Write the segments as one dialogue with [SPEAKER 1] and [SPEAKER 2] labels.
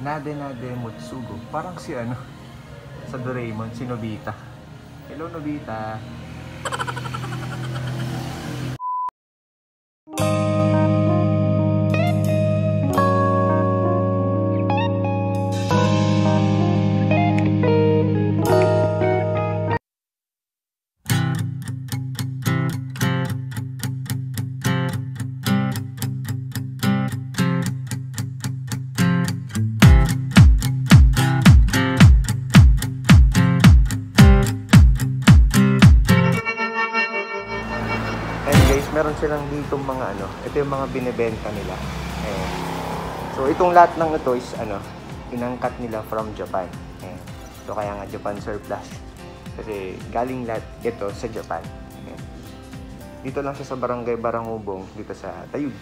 [SPEAKER 1] Nade Nade Mutsugo. Parang si ano, sa Doraemon, si Nobita. Hello Nobita. Meron silang dito mga ano, ito yung mga binebenta nila. Ayan. So itong lahat ng ito is ano, inangkat nila from Japan. Ayan. So kaya nga Japan surplus. Kasi galing lahat ito sa Japan. Ayan. Dito lang siya sa Barangay Barangubong, dito sa Tayug.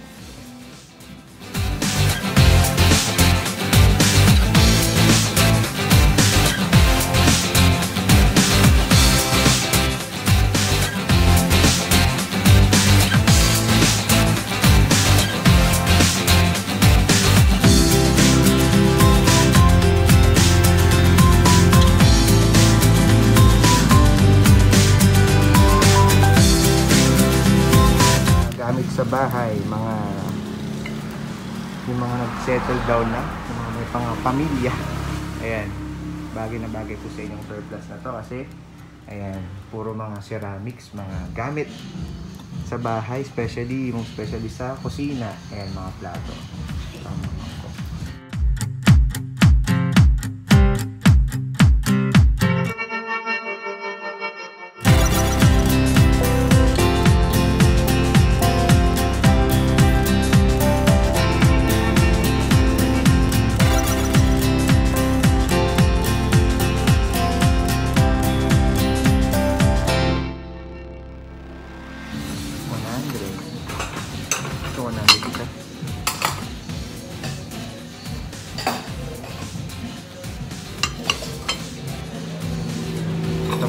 [SPEAKER 1] Sa bahay, yung mga nag-settle down na, yung mga may pamilya. Ayan, bagay na bagay po sa inyong surplus na to kasi ayan, puro mga ceramics, mga gamit sa bahay, especially sa kusina. Ayan, mga plato.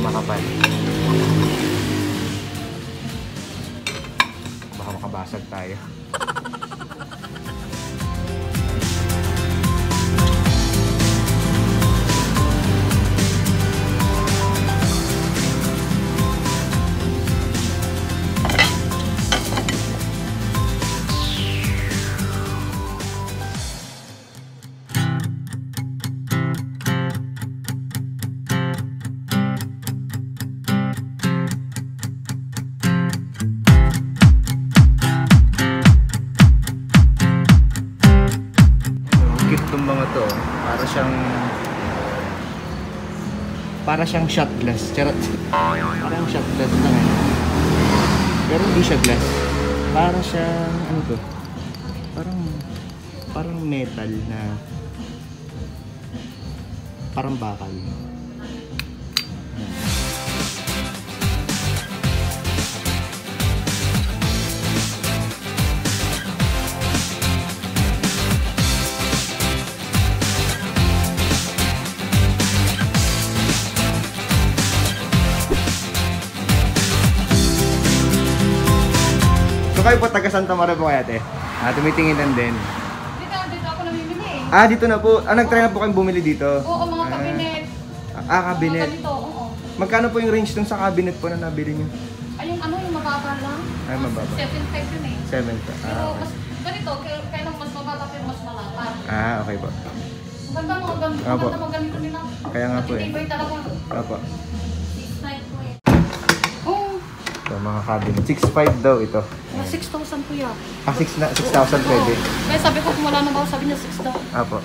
[SPEAKER 1] Makapal. Baka makabasag tayo. Para siyang shot glass. Charot. Parang shot glass lang eh. Pero hindi siya glass. Para siyang ano to? Parang metal na parang bakal. So kayo po taga Santa Maria po kaya ate? Tumitinginan din.
[SPEAKER 2] Dito ako namimili eh.
[SPEAKER 1] Dito na po. Nag-try na po kayong bumili dito?
[SPEAKER 2] Oo, mga cabinet.
[SPEAKER 1] Cabinet.
[SPEAKER 2] Mga ganito, oo.
[SPEAKER 1] Magkano po yung range dun sa cabinet po na nabili nyo?
[SPEAKER 2] Ay, yung mababa lang.
[SPEAKER 1] Ay, mababa.
[SPEAKER 2] 7.5 yun eh.
[SPEAKER 1] 7 pa.
[SPEAKER 2] Pero
[SPEAKER 1] Okay.
[SPEAKER 2] mas, ganito, kaya mas mababa pero mas malapa.
[SPEAKER 1] Okay po.
[SPEAKER 2] Maganda mga ganito nila.
[SPEAKER 1] Kaya nga po eh.
[SPEAKER 2] Matitibay talaga.
[SPEAKER 1] Opo.
[SPEAKER 2] 6.9 po eh. Oo.
[SPEAKER 1] So mga cabinet. 6.5 daw ito.
[SPEAKER 2] 6,000 po yan.
[SPEAKER 1] 6,000 pwede.
[SPEAKER 2] Kaya sabi ko kung wala na ba, sabi niya 6 daw.
[SPEAKER 1] Apo.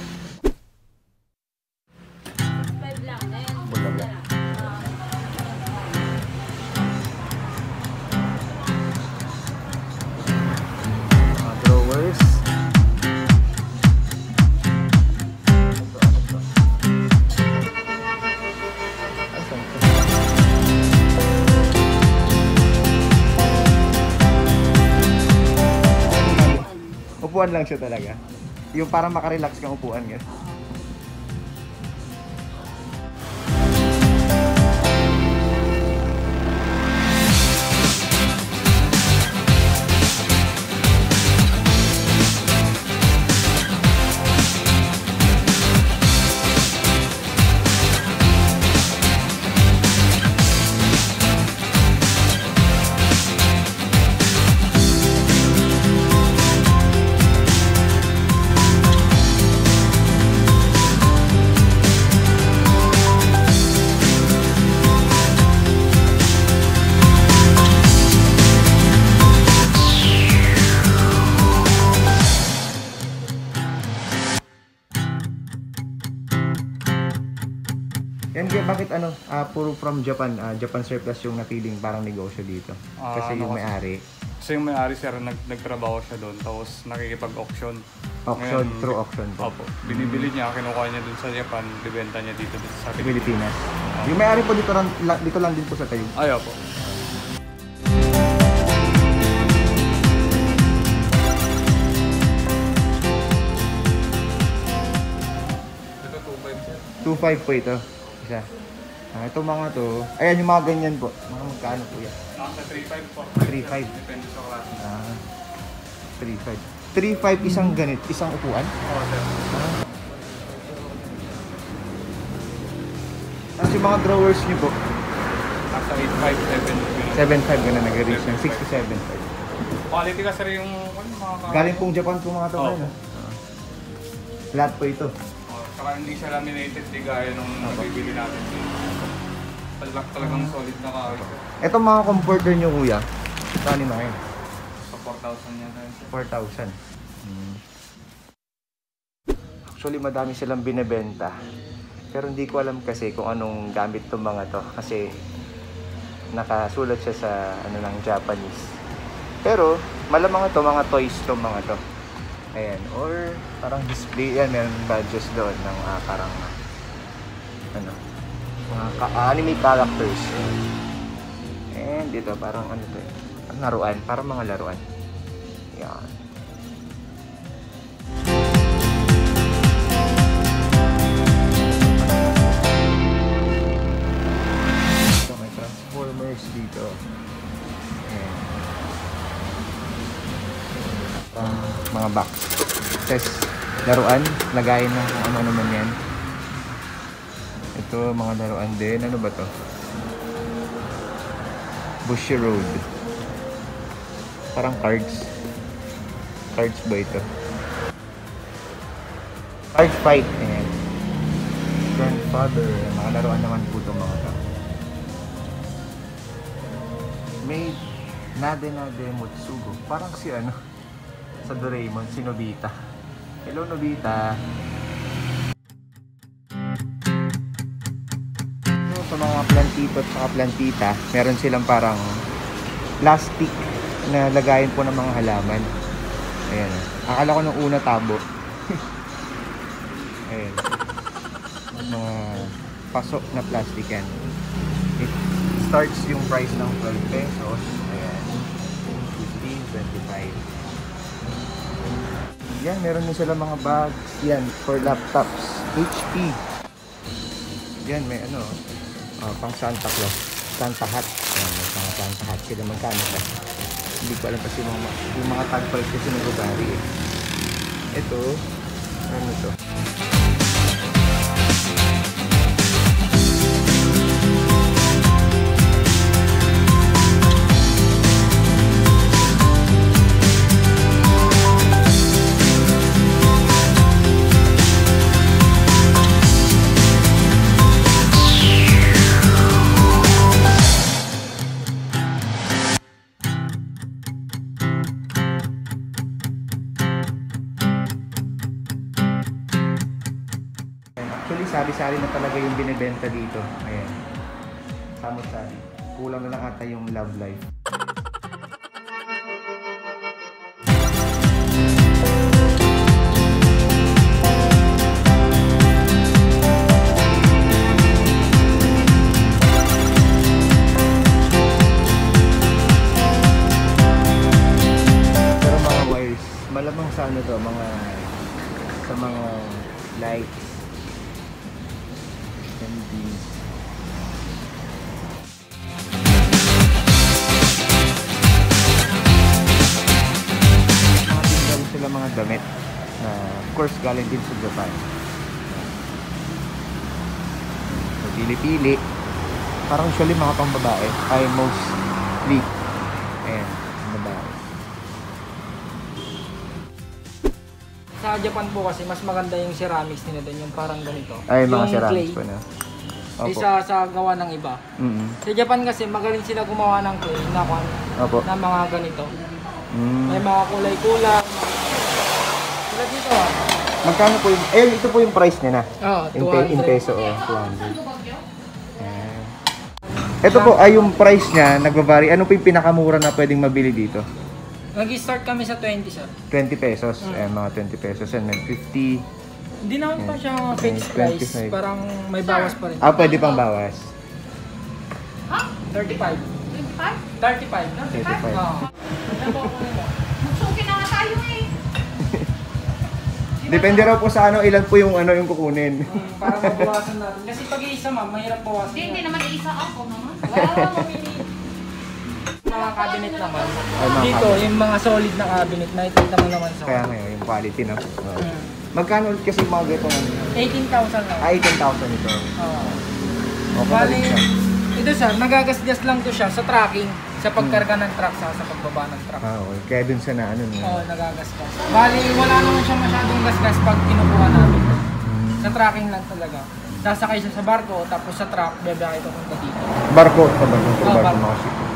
[SPEAKER 1] Upuan lang siya talaga. Yung parang makarelax kang upuan nga. Yan, bakit ano, puro from Japan, Japan surplus yung napiling parang negosyo dito? Kasi yung may-ari.
[SPEAKER 3] Kasi yung may-ari sir, nagtrabaho siya doon, tapos nakikipag-auction.
[SPEAKER 1] Auction,
[SPEAKER 3] Ngayon,
[SPEAKER 1] through auction po.
[SPEAKER 3] Opo. Binibili niya, kinukuha niya doon sa Japan, bibenta niya dito sa
[SPEAKER 1] Pilipinas. Yung may-ari po dito lang din po sa tayo.
[SPEAKER 3] Ay, opo. Ito 2.5 sir.
[SPEAKER 1] 2.5 po ito. Isa. Ito mga to. Ayan yung mga ganyan po. Mga magkano po yan?
[SPEAKER 3] Nasa 3.5 po.
[SPEAKER 1] 3.5.
[SPEAKER 3] Depende sa klase.
[SPEAKER 1] 3.5. 3.5 isang ganit, isang upuan.
[SPEAKER 3] Oo sir.
[SPEAKER 1] Tapos yung mga drawers nyo po,
[SPEAKER 3] Nasa 8.5,
[SPEAKER 1] 7.5 ganun nag-reach ng 6 to 7.5.
[SPEAKER 3] Quality ka sir yung mga
[SPEAKER 1] Galing pong Japan po mga to.
[SPEAKER 3] Opo.
[SPEAKER 1] Ano? Lahat po ito.
[SPEAKER 3] Saka hindi siya laminated, di gaya nung nabibili natin. Talagang solid na kahoy.
[SPEAKER 1] Itong mga comforter nyo kuya, kani na yun?
[SPEAKER 3] Sa 4,000 yan tayo.
[SPEAKER 1] 4,000. Actually madami silang binebenta. Pero hindi ko alam kasi kung anong gamit itong mga to. Kasi nakasulat siya sa ano ng Japanese. Pero malamang ito mga toys itong mga to. Ayan, or parang display yan, meron badges doon ng parang ano, mga anime characters. And dito parang ano to, laruan, parang mga laruan. Yan. So may transformers dito. Ayan. Mga box. Says, laruan, lagayin ng kung ano naman yan. Ito, mga laruan din. Ano ba to? Bushy Road. Parang cards. Cards ba ito? Card fight. Ayan. Grandfather. Mga laruan naman po itong mga to. Made Nade Mutsugo. Parang si ano? Sa Doraemon, si Nobita. Hello, Nobita. So, sa mga plantito at saka plantita, meron silang parang plastic na lagayin po ng mga halaman. Ayan. Akala ko nung una tabo. Ayan. Mga pasok na plastic yan. It starts yung price ng 12 pesos. Ayan. 15, 25. Yan, meron din sila mga bags. Yan, for laptops. HP. Yan, may ano, pang Santa Claus. Santa hat. Yan, may pang Santa hat. Sila magkano pa. Hindi ko alam kasi yung mga tag price kasi ng Rogari eh. Ito, ano to? Actually, sari-sari na talaga yung binibenta dito. Ayan. Samot-sari. Kulang na lang ata yung love life. Pero mga wires, malamang sa ano to, sa mga lights. Sila mga damit na of course galing din sa Japan. So pili-pili. Parang usually mga pang babae. Ay mostly. Ayan, babae.
[SPEAKER 4] Sa Japan po kasi mas maganda yung ceramics nila doon, yung parang ganito.
[SPEAKER 1] Ay, mga
[SPEAKER 4] yung
[SPEAKER 1] ceramics
[SPEAKER 4] clay,
[SPEAKER 1] po na.
[SPEAKER 4] isa sa gawa ng iba. Sa Japan kasi magaling sila gumawa ng clay na mga ganito. May mga kulay-kulay. Tulad dito
[SPEAKER 1] Magkano po yung, ito po yung price niya na.
[SPEAKER 4] Oo,
[SPEAKER 1] In
[SPEAKER 4] 200.
[SPEAKER 1] peso, 200. Ito po ay yung price niya, nagbabari. Ano po yung pinakamura na pwedeng mabili dito?
[SPEAKER 4] Nag-start kami sa 20, sir.
[SPEAKER 1] 20 pesos. Mga 20 pesos. And then 50.
[SPEAKER 4] Hindi naman pa siya fixed price.
[SPEAKER 1] 25.
[SPEAKER 4] Parang may bawas pa rin.
[SPEAKER 1] Pwede pang bawas.
[SPEAKER 2] Ha?
[SPEAKER 4] 35.
[SPEAKER 2] 25?
[SPEAKER 4] 35.
[SPEAKER 1] 35.
[SPEAKER 4] Oo.
[SPEAKER 2] Magsuki na nga tayo eh.
[SPEAKER 1] Depende raw po sa ilan po yung yung kukunin.
[SPEAKER 4] Para mabawasan natin. Kasi pag-iisa, ma'am, mahirap bawasan.
[SPEAKER 2] Hindi naman iisa ako naman.
[SPEAKER 4] Wow, mamili. Mga cabinet naman.
[SPEAKER 1] Mga
[SPEAKER 4] Dito,
[SPEAKER 1] cabinet.
[SPEAKER 4] yung mga solid na cabinet, nakikita mo naman sa...
[SPEAKER 1] Kaya ngayon, yung quality, no?
[SPEAKER 4] Mm.
[SPEAKER 1] Magkano ulit kasi yung mga ganito ng...
[SPEAKER 4] 18,000 lang.
[SPEAKER 1] 18,000 ito.
[SPEAKER 4] Oo.
[SPEAKER 1] Okay,
[SPEAKER 4] Bali,
[SPEAKER 1] balik siya.
[SPEAKER 4] ito sir, nagagasgas lang to siya sa tracking, sa pagkarga ng truck, sa pagbaba ng truck.
[SPEAKER 1] Okay. Kaya dun sa no?
[SPEAKER 4] Oo, nagagasgas. Bali, wala naman siyang masyadong gasgas pag kinukuha namin. Sa tracking lang talaga. Sasakay siya sa barko, tapos sa truck, biyahe papunta dito.
[SPEAKER 1] Barko, sa barko,
[SPEAKER 4] Oo,
[SPEAKER 1] barko
[SPEAKER 4] barko.
[SPEAKER 1] mga ship.